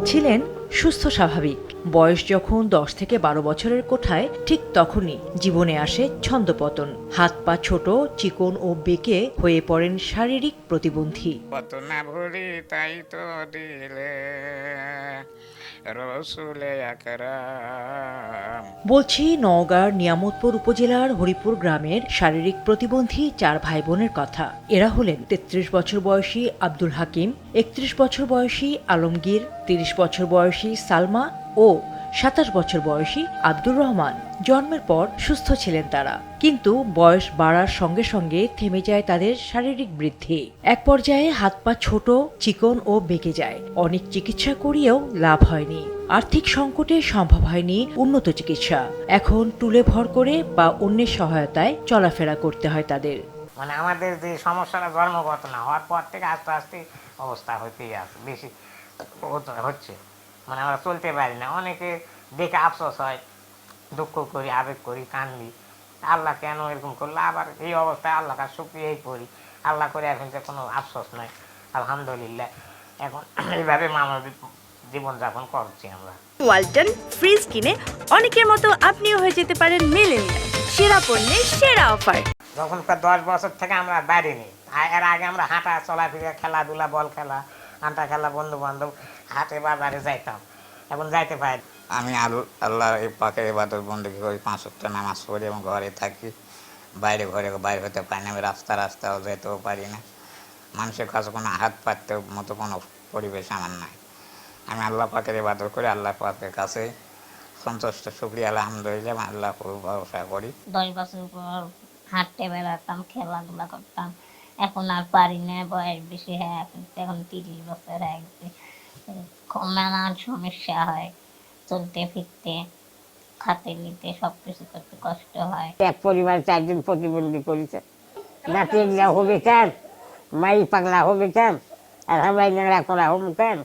ছিলেন সুস্থ স্বাভাবিক। বয়স যখন 10 থেকে 12 বছরের কোঠায়, ঠিক তখনই জীবনে আসে ছন্দপতন। হাত পা ছোট, চিকন ও বেঁকে হয়ে পড়েন শারীরিক প্রতিবন্ধী। কত না ভুলি তাই তো দিলে রসুলে আকরাম। বলছি নওগাঁর নিয়ামতপুর উপজেলার হরিপুর গ্রামের শারীরিক প্রতিবন্ধী 4 ভাই বোনের কথা। এরা হলেন 33 বছর বয়সী আব্দুল হাকিম, 31 বছর বয়সী আলমগীর, 30 বছর বয়সী সালমা ও 27 বছর বয়সী আব্দুর রহমান। জন্মের পর সুস্থ ছিলেন তারা, কিন্তু বয়স বাড়ার সঙ্গে সঙ্গে থেমে যায় তাদের শারীরিক বৃদ্ধি। এক পর্যায়ে হাত পা ছোট, চিকন ও বেঁকে যায়। অনেক চিকিৎসা করিয়েও লাভ হয়নি। আর্থিক সংকটে সম্ভব হয়নি উন্নত চিকিৎসা। এখন টুলে ভর করে বা অন্যের সহায়তায় চলাফেরা করতে হয় তাদের। মানে আমাদের যে সমস্যাটা জন্মগত না হওয়ার পর থেকে আস্তে আস্তে অবস্থা হতেই আছে, বেশি হচ্ছে। মানে আমরা চলতে পারি না। অনেকে দেখে আফসোস হয়, দুঃখ করি, আবেগ করি, কান্দি, আল্লাহ কেন এরকম করলো। আবার এই অবস্থায় আল্লাহ কাছে শুকরিয়াই করি, আল্লাহ করে এখন যে কোনো আফসোস নয়, আলহামদুলিল্লাহ। এখন এইভাবে মানবিক জীবনযাপন করছি আমরা। ওয়ালটন ফ্রিজ কিনে অনেকের মতো আপনিও হয়ে যেতে পারেন মিলেনিয়াল। সেরা পণ্যের সেরা অফার। যখন প্রায় 10 বছর থেকে আমরা বাইরে নিই, এর আগে আমরা হাঁটা চলাফেরা, খেলাধুলা, বল খেলা, আন্টা খেলা, বন্ধু বান্ধব, হাটে বাজারে যাইতাম, এখন যাইতে পারি। আমি আল্লাহ এই পাকে ইবাদত বন্দেগী করি, 5 ওয়াক্ত নামাজ পড়ি এবং ঘরে থাকি। ঘরে বাইরে হতে পারি না, আমি রাস্তাও যেতেও পারি না। মানুষের কাছে কোনো হাত পাততে মতো কোনো পরিবেশ আমার নাই। আমি আল্লাহ পাকের ইবাদত করি, আল্লাহ পাকের কাছে সন্তুষ্ট, শুকরিয়া, আলহামদুলিল্লাহ। আল্লাহ ভরসা করি। 10 বছর পর হাঁটতে বেড়াতাম, খেলাধুলা করতাম, এখন আর পারি না। বয়স বেশি হয়ে এখন 30 বছর হয়ে গেছে। নানান সমস্যা হয়, চলতে ফিরতে, খাতে নিতে, সবকিছু করতে কষ্ট হয়। এক পরিবার 4 জন প্রতিবন্ধী করেছে। নাতিরা হবে কেন, মাই পাগলা হবে কেন, আর হামাই নেড়া করা হবে কেন,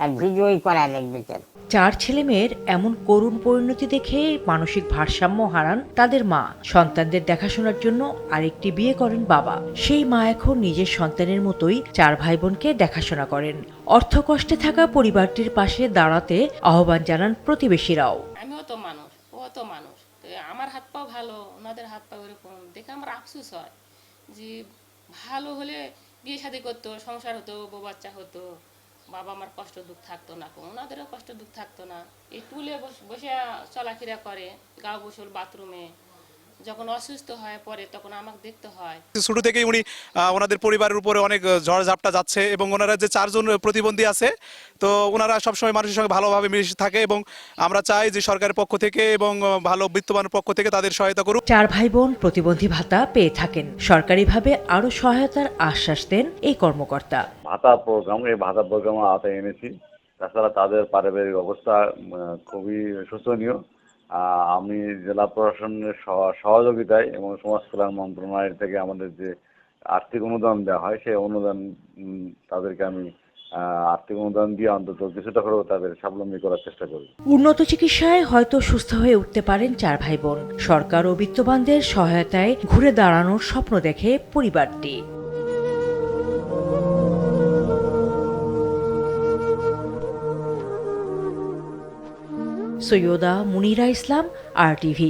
আর ভিডিওই করা লাগবে কেন। 4 ছেলেমেয়ের এমন করুণ পরিণতি দেখে মানসিক ভারসাম্য হারান তাদের মা। সন্তানদের দেখাশোনার জন্য আরেকটি বিয়ে করেন বাবা। সেই মা এখন নিজের সন্তানের মতোই 4 ভাই বোনকে দেখাশোনা করেন। অর্থকষ্টে থাকা পরিবারটির পাশে দাঁড়াতে আহ্বান জানান প্রতিবেশীরাও। আমিও তো মানুষ, ও তো মানুষ, তো আমার হাত পা ভালো, ওনাদের হাত পা ওরকম দেখে আমার আফসোস হয় যে ভালো হলে বিয়ে শাদী করতো, সংসার হতো, বউ বাচ্চা হতো, বাবা আমার কষ্ট দুঃখ থাকতো না, ওনাদেরও কষ্ট দুঃখ থাকতো না। এই টুলে বসে চলাফেরা করে, গা গোসল, বাথরুমে। যখন অসুস্থ হয় পরে তখন আমাকে দেখতে হয়। শুরু থেকেই উনি ওনাদের পরিবারের উপরে অনেক ঝড় ঝাপটা যাচ্ছে এবং ওনারা যে 4 জন প্রতিবন্ধী আছে, তো ওনারা সবসময় মানুষের সঙ্গে ভালোভাবে মিশে থাকে এবং আমরা চাই যে সরকারের পক্ষ থেকে এবং ভালো বিত্তবানের পক্ষ থেকে তাদের সহায়তা করুক। 4 ভাই বোন প্রতিবন্ধী ভাতা পেয়ে থাকেন। সরকারিভাবে আরো সহায়তার আশ্বাস দেন এই কর্মকর্তা। এই ভাতা প্রোগ্রাম আওতায় এনেছি। তাছাড়া তাদের পারিবারিক অবস্থা খুবই শোচনীয়। আমি জেলা প্রশাসনের সহযোগিতায় এবং সমাজ কল্যাণ মন্ত্রণালয় থেকে আমাদের যে আর্থিক অনুদান দেওয়া হয়, সেই অনুদান তাদেরকে আমি আর্থিক অনুদান দিয়ে অন্তত কিছুটা হলেও তাদের স্বাবলম্বী করার চেষ্টা করি। উন্নত চিকিৎসায় হয়তো সুস্থ হয়ে উঠতে পারেন 4 ভাই বোন। সরকার ও বিত্তবানদের সহায়তায় ঘুরে দাঁড়ানোর স্বপ্ন দেখে পরিবারটি। সৈয়দা মুনিরা ইসলাম, RTV।